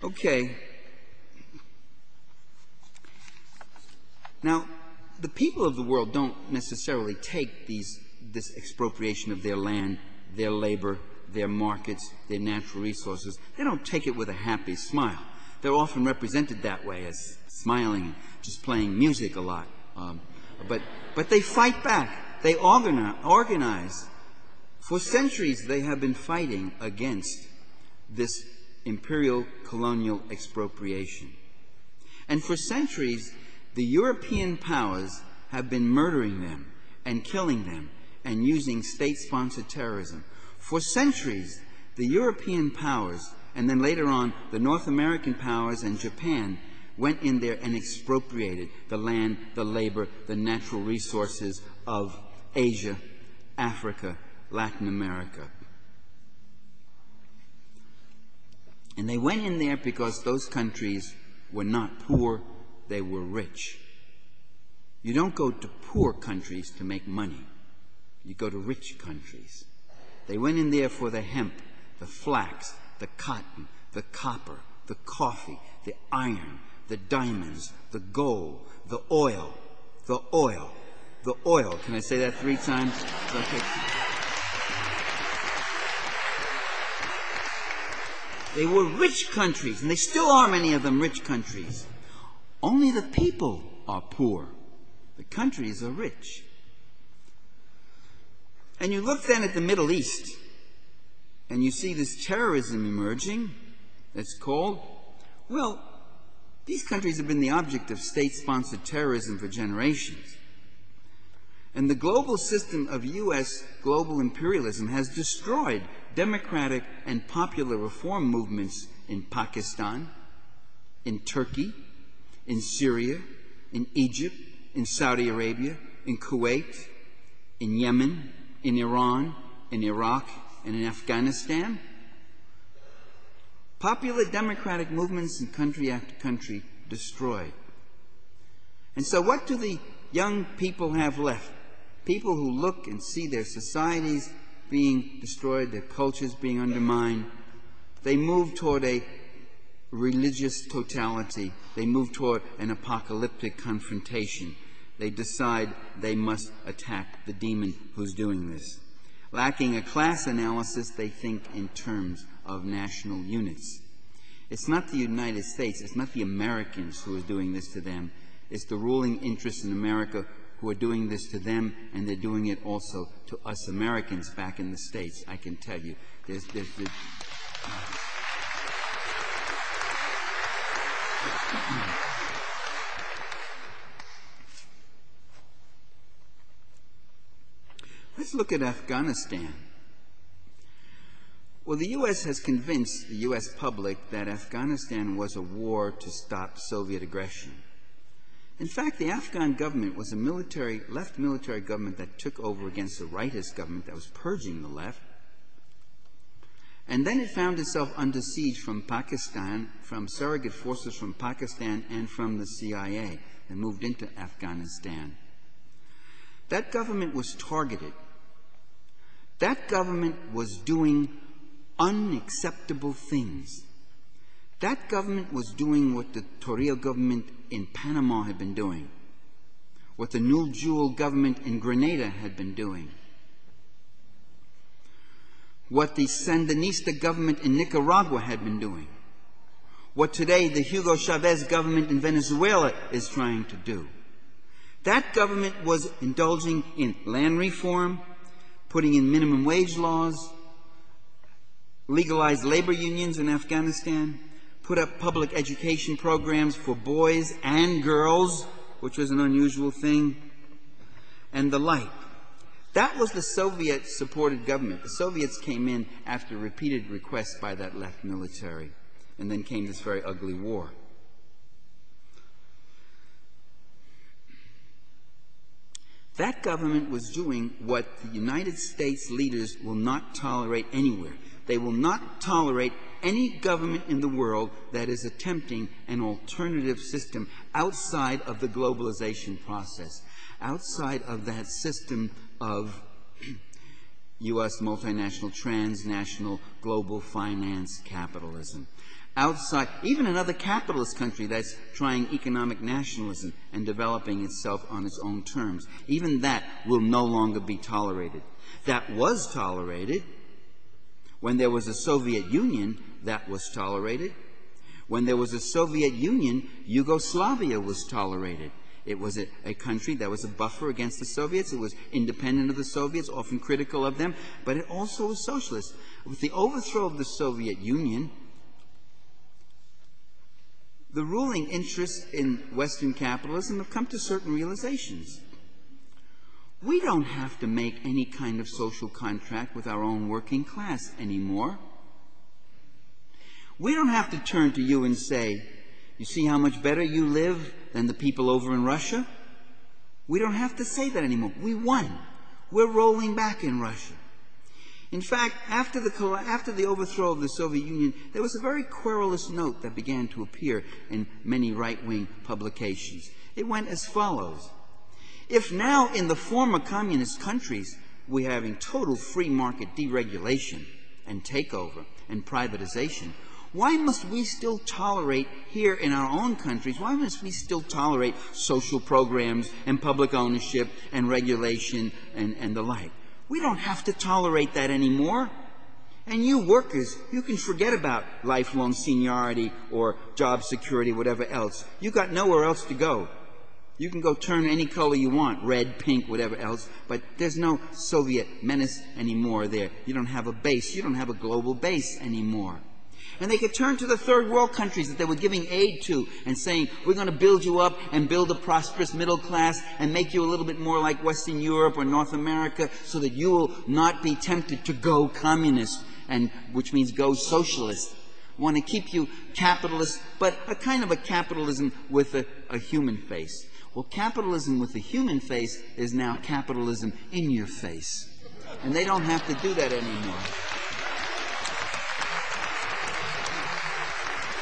Okay. Now, the people of the world don't necessarily take this expropriation of their land, their labor, their markets, their natural resources. They don't take it with a happy smile. They're often represented that way as smiling, just playing music a lot. But they fight back. They organize. For centuries, they have been fighting against this imperial colonial expropriation. And for centuries, the European powers have been murdering them and killing them and using state-sponsored terrorism. For centuries, the European powers, and then later on the North American powers and Japan, went in there and expropriated the land, the labor, the natural resources of Asia, Africa, Latin America. And they went in there because those countries were not poor, they were rich. You don't go to poor countries to make money. You go to rich countries. They went in there for the hemp, the flax, the cotton, the copper, the coffee, the iron, the diamonds, the gold, the oil, the oil, the oil. Can I say that 3 times? Okay. They were rich countries, and they still are, many of them, rich countries. Only the people are poor. The countries are rich. And you look then at the Middle East, and you see this terrorism emerging that's called, well, these countries have been the object of state-sponsored terrorism for generations. And the global system of U.S. global imperialism has destroyed democratic and popular reform movements in Pakistan, in Turkey, in Syria, in Egypt, in Saudi Arabia, in Kuwait, in Yemen, in Iran, in Iraq, and in Afghanistan. Popular democratic movements in country after country destroyed. And so what do the young people have left? People who look and see their societies being destroyed, their cultures being undermined. They move toward a religious totality. They move toward an apocalyptic confrontation. They decide they must attack the demon who's doing this. Lacking a class analysis, they think in terms of national units. It's not the United States, it's not the Americans who are doing this to them. It's the ruling interests in America who are doing this to them, and they're doing it also to us Americans back in the States. I can tell you. Let's look at Afghanistan. Well, the U.S. has convinced the U.S. public that Afghanistan was a war to stop Soviet aggression. In fact, the Afghan government was a left military government that took over against a rightist government that was purging the left. And then it found itself under siege from Pakistan, from surrogate forces from Pakistan and from the CIA, and moved into Afghanistan. That government was targeted. That government was doing unacceptable things. That government was doing what the Torrijos government in Panama had been doing, what the New Jewel government in Grenada had been doing, what the Sandinista government in Nicaragua had been doing, what today the Hugo Chavez government in Venezuela is trying to do. That government was indulging in land reform, putting in minimum wage laws, legalized labor unions in Afghanistan, put up public education programs for boys and girls, which was an unusual thing, and the like. That was the Soviet-supported government. The Soviets came in after repeated requests by that left military, and then came this very ugly war. That government was doing what the United States leaders will not tolerate anywhere. They will not tolerate any government in the world that is attempting an alternative system outside of the globalization process, outside of that system of U.S. multinational, transnational, global finance capitalism, outside, even another capitalist country that's trying economic nationalism and developing itself on its own terms, even that will no longer be tolerated. That was tolerated. When there was a Soviet Union, that was tolerated. When there was a Soviet Union, Yugoslavia was tolerated. It was a country that was a buffer against the Soviets. It was independent of the Soviets, often critical of them, but it also was socialist. With the overthrow of the Soviet Union, the ruling interests in Western capitalism have come to certain realizations. We don't have to make any kind of social contract with our own working class anymore. We don't have to turn to you and say, you see how much better you live than the people over in Russia? We don't have to say that anymore. We won. We're rolling back in Russia. In fact, after the overthrow of the Soviet Union, there was a very querulous note that began to appear in many right-wing publications. It went as follows. If now in the former communist countries we're having total free market deregulation and takeover and privatization, why must we still tolerate here in our own countries, why must we still tolerate social programs and public ownership and regulation and the like? We don't have to tolerate that anymore. And you workers, you can forget about lifelong seniority or job security, whatever else. You've got nowhere else to go. You can go turn any color you want, red, pink, whatever else, but there's no Soviet menace anymore there. You don't have a base. You don't have a global base anymore. And they could turn to the third world countries that they were giving aid to and saying, we're going to build you up and build a prosperous middle class and make you a little bit more like Western Europe or North America so that you will not be tempted to go communist, and which means go socialist. Want to keep you capitalist, but a kind of a capitalism with a human face. Well, capitalism with a human face is now capitalism in your face. And they don't have to do that anymore.